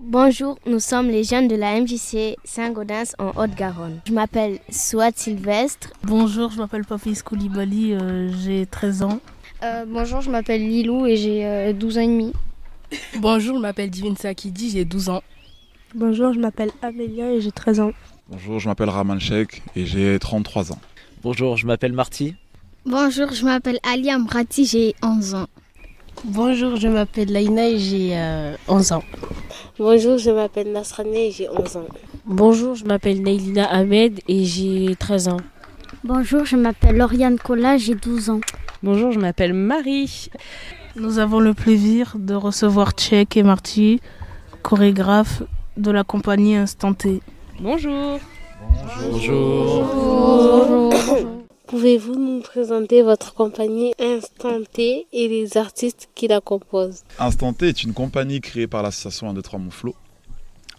Bonjour, nous sommes les jeunes de la MJC Saint-Gaudens en Haute-Garonne. Je m'appelle Souad Sylvestre. Bonjour, je m'appelle Papis Koulibaly, j'ai 13 ans. Bonjour, je m'appelle Lilou et j'ai 12 ans et demi. Bonjour, je m'appelle Divine Sakidi, j'ai 12 ans. Bonjour, je m'appelle Amélia et j'ai 13 ans. Bonjour, je m'appelle Raman Sheikh et j'ai 33 ans. Bonjour, je m'appelle Marty. Bonjour, je m'appelle Ali Amrati, j'ai 11 ans. Bonjour, je m'appelle Laïna et j'ai 11 ans. Bonjour, je m'appelle Nasrane et j'ai 11 ans. Bonjour, je m'appelle Neilina Ahmed et j'ai 13 ans. Bonjour, je m'appelle Lauriane Collat, j'ai 12 ans. Bonjour, je m'appelle Marie. Nous avons le plaisir de recevoir Tchèque et Marty, chorégraphes de la compagnie Instant T. Bonjour. Bonjour. Bonjour. Pouvez-vous nous présenter votre compagnie Instant T et les artistes qui la composent? Instant T est une compagnie créée par l'association 1, 2, 3 Montflot.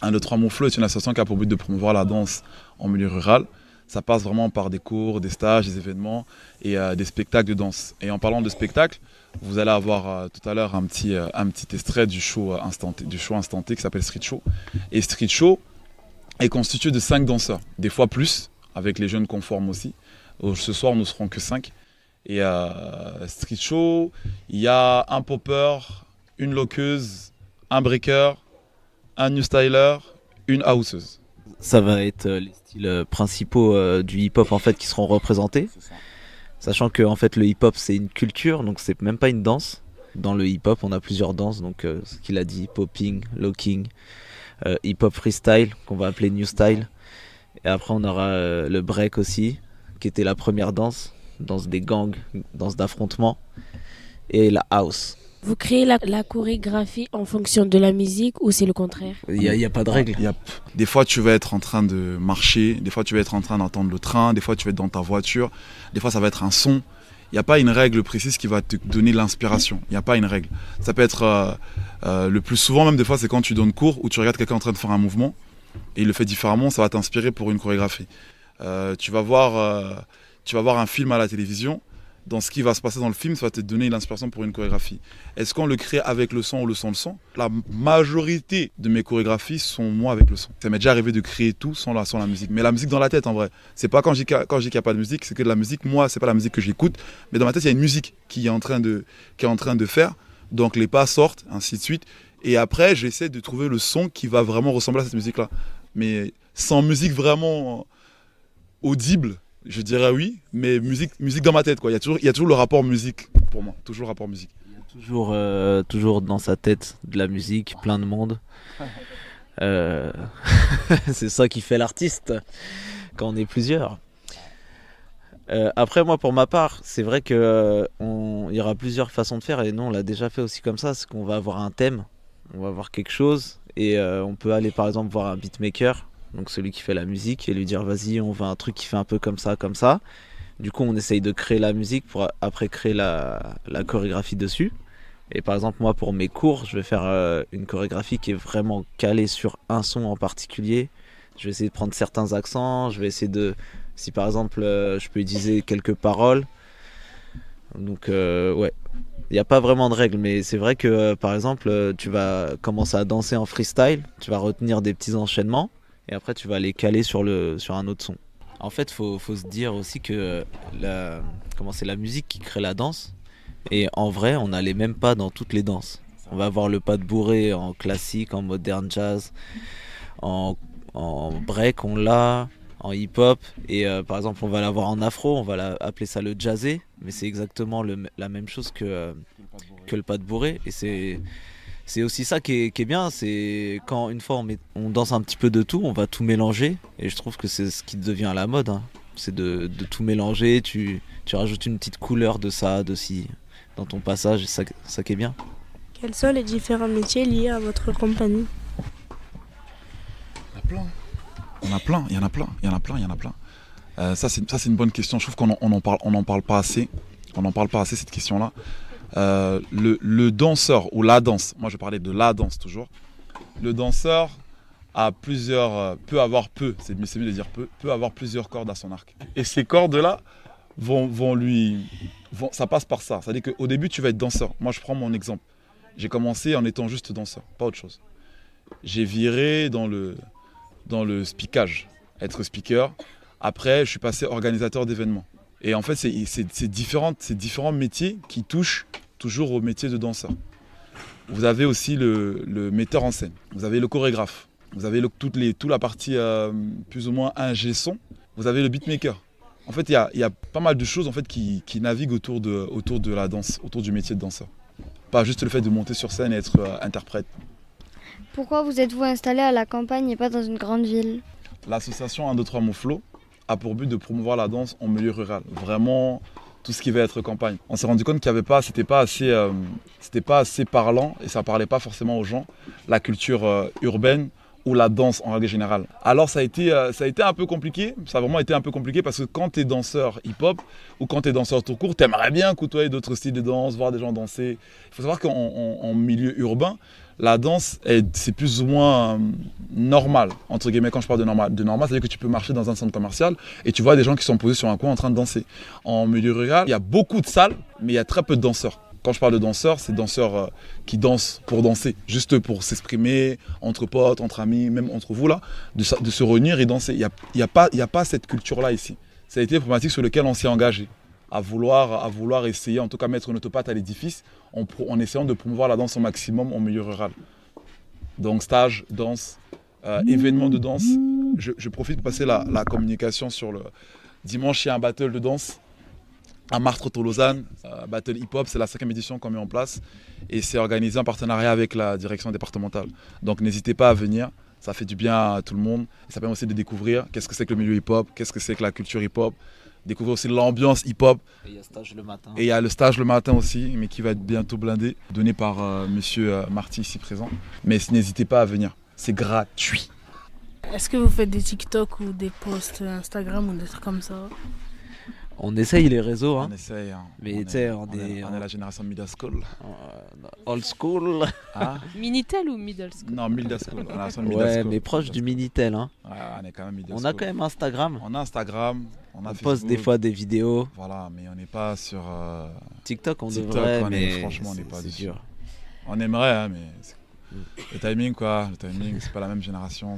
1, 2, 3 Montflot est une association qui a pour but de promouvoir la danse en milieu rural. Ça passe vraiment par des cours, des stages, des événements et des spectacles de danse. Et en parlant de spectacles, vous allez avoir tout à l'heure un petit extrait du show Instant T qui s'appelle Street Show. Et Street Show est constitué de 5 danseurs, des fois plus, avec les jeunes qu'on forme aussi. Ce soir, nous ne serons que 5. Et Street Show, il y a un popper, une loqueuse, un breaker, un new styler, une houseuse. Ça va être les styles principaux du hip-hop en fait qui seront représentés. Sachant que en fait le hip-hop c'est une culture, donc c'est même pas une danse. Dans le hip-hop, on a plusieurs danses, donc ce qu'il a dit, popping, locking, hip-hop freestyle qu'on va appeler new style. Et après on aura le break aussi, qui était la première danse des gangs, danse d'affrontement, et la house. Vous créez la chorégraphie en fonction de la musique ou c'est le contraire? Il n'y a pas de règle. Des fois tu vas être en train de marcher, des fois tu vas être en train d'entendre le train, des fois tu vas être dans ta voiture, des fois ça va être un son. Il n'y a pas une règle précise qui va te donner l'inspiration, il n'y a pas une règle. Ça peut être, le plus souvent même des fois c'est quand tu donnes cours ou tu regardes quelqu'un en train de faire un mouvement et il le fait différemment, ça va t'inspirer pour une chorégraphie. Tu vas voir un film à la télévision, dans ce qui va se passer dans le film, ça va te donner l'inspiration pour une chorégraphie. Est-ce qu'on le crée avec le son ou le sans le son? La majorité de mes chorégraphies sont moi avec le son. Ça m'est déjà arrivé de créer tout sans la musique. Mais la musique dans la tête en vrai. C'est pas quand je dis qu'il n'y a pas de musique, c'est que de la musique, moi, c'est pas la musique que j'écoute, mais dans ma tête, il y a une musique qui est en train de faire. Donc les pas sortent, ainsi de suite. Et après, j'essaie de trouver le son qui va vraiment ressembler à cette musique-là. Mais sans musique vraiment audible, je dirais oui, mais musique dans ma tête, quoi. Il y a toujours le rapport musique pour moi, toujours le rapport musique. Il y a toujours dans sa tête de la musique, plein de monde. C'est ça qui fait l'artiste quand on est plusieurs. Après moi pour ma part, c'est vrai que il y aura plusieurs façons de faire et nous on l'a déjà fait aussi comme ça, c'est qu'on va avoir un thème, on va avoir quelque chose et on peut aller par exemple voir un beatmaker. Donc celui qui fait la musique et lui dire vas-y on veut un truc qui fait un peu comme ça, comme ça. Du coup on essaye de créer la musique pour après créer la chorégraphie dessus. Et par exemple moi pour mes cours je vais faire une chorégraphie qui est vraiment calée sur un son en particulier. Je vais essayer de prendre certains accents, je vais essayer de... Si par exemple je peux utiliser quelques paroles. Donc ouais, il n'y a pas vraiment de règles mais c'est vrai que par exemple tu vas commencer à danser en freestyle, tu vas retenir des petits enchaînements. Et après tu vas les caler sur un autre son. En fait faut se dire aussi que c'est la musique qui crée la danse. Et en vrai on n'a les mêmes pas dans toutes les danses. On va avoir le pas de bourré en classique, en moderne jazz, en break on l'a, en hip hop. Et par exemple on va l'avoir en afro, on va appeler ça le jazzé. Mais c'est exactement la même chose que le pas de bourré. Et c'est aussi ça qui est bien, c'est quand une fois on danse un petit peu de tout, on va tout mélanger. Et je trouve que c'est ce qui devient à la mode, hein. C'est de tout mélanger, tu rajoutes une petite couleur de ça, de ci, dans ton passage, c'est ça qui est bien. Quels sont les différents métiers liés à votre compagnie? Il y en a plein. Ça c'est une bonne question, je trouve qu'on n'en parle pas assez. On n'en parle pas assez cette question-là. Le danseur ou la danse, moi je parlais de la danse toujours, le danseur c'est mieux de dire peut avoir plusieurs cordes à son arc. Et ces cordes-là ça passe par ça. C'est-à-dire qu'au début tu vas être danseur. Moi je prends mon exemple. J'ai commencé en étant juste danseur, pas autre chose. j'ai viré dans le speakage, être speaker. Après, je suis passé organisateur d'événements. Et en fait, c'est différents métiers qui touchent toujours au métier de danseur. Vous avez aussi le metteur en scène, vous avez le chorégraphe, vous avez toute la partie plus ou moins ingé son, vous avez le beatmaker. En fait, il y a pas mal de choses en fait, qui naviguent autour de la danse, autour du métier de danseur. Pas juste le fait de monter sur scène et être interprète. Pourquoi vous êtes-vous installé à la campagne et pas dans une grande ville? L'association 1, 2, 3 Mon Flow a pour but de promouvoir la danse en milieu rural. Vraiment, tout ce qui va être campagne. On s'est rendu compte qu'il y avait pas, c'était pas assez parlant et ça parlait pas forcément aux gens, la culture urbaine ou la danse en règle générale. Alors ça a été un peu compliqué, ça a vraiment été un peu compliqué parce que quand tu es danseur hip-hop ou quand tu es danseur tout court, tu aimerais bien côtoyer d'autres styles de danse, voir des gens danser. Il faut savoir qu'en milieu urbain, la danse, c'est plus ou moins normal, entre guillemets. Quand je parle de normal, c'est-à-dire que tu peux marcher dans un centre commercial et tu vois des gens qui sont posés sur un coin en train de danser. En milieu rural, il y a beaucoup de salles, mais il y a très peu de danseurs. Quand je parle de danseurs, c'est danseurs qui dansent pour danser, juste pour s'exprimer entre potes, entre amis, même entre vous là, de se réunir et danser. Il n'y a pas cette culture-là ici. Ça a été une problématique sur laquelle on s'est engagé, à vouloir essayer, en tout cas mettre notre patte à l'édifice, en essayant de promouvoir la danse au maximum en milieu rural. Donc stage, danse, événements de danse. Je profite pour passer la communication sur le dimanche, il y a un battle de danse à Martres-Tolosane, Battle Hip Hop, c'est la 5e édition qu'on met en place et c'est organisé en partenariat avec la direction départementale. Donc n'hésitez pas à venir, ça fait du bien à tout le monde. Et ça permet aussi de découvrir qu'est-ce que c'est que le milieu hip hop, qu'est-ce que c'est que la culture hip hop, découvrir aussi l'ambiance hip hop. Et il y a stage le matin. Et il y a le stage le matin aussi, mais qui va être bientôt blindé, donné par monsieur Marty ici présent. Mais n'hésitez pas à venir, c'est gratuit. Est-ce que vous faites des TikTok ou des posts Instagram ou des trucs comme ça? On essaye les réseaux, hein. On essaye, hein. Mais tu sais, on est la génération middle school. Old school. Ah. Minitel ou middle school? Non, middle school. Ouais, mais proche du Minitel, hein. Ouais, on est quand même middle school. On a quand même Instagram. On a Instagram. On poste des fois des vidéos. Voilà, mais on n'est pas sur TikTok, on devrait, mais franchement, on n'est pas dessus. dur. On aimerait, hein, mais le timing, c'est pas la même génération.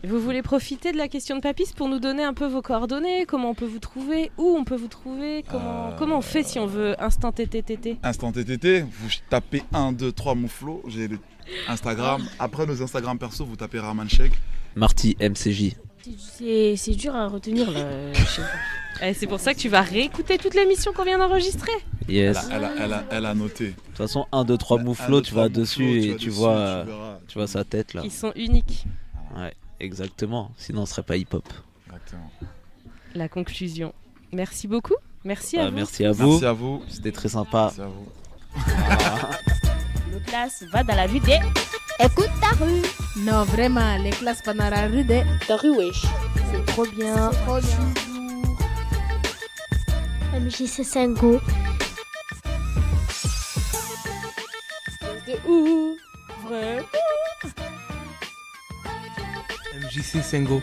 Vous voulez profiter de la question de Papis pour nous donner un peu vos coordonnées? Comment on peut vous trouver? Où on peut vous trouver? Comment on fait si on veut Instant TTTT? Instant TTT, vous tapez 1, 2, 3 Mon Flow, j'ai le Instagram. Après nos Instagram perso, vous tapez Rahman Sheikh. Marty MCJ. C'est dur à retenir là. C'est pour ça que tu vas réécouter toute l'émission qu'on vient d'enregistrer. Yes. Elle a noté. De toute façon, 1, 2, 3 Mouflo, tu vas dessus et tu vois sa tête là. Ils sont uniques. Ouais, exactement. Sinon, on serait pas hip-hop. Exactement. La conclusion. Merci beaucoup. Merci à vous. Merci à vous. Merci à vous. C'était très sympa. Merci à vous. Le classe va dans la rue des... Écoute ta rue. Non, vraiment, les classes pas dans la rue des... Ta rue, wesh. C'est trop bien. C'est trop bien. MJC Sengo. De où? Vrai. MJC Sengo.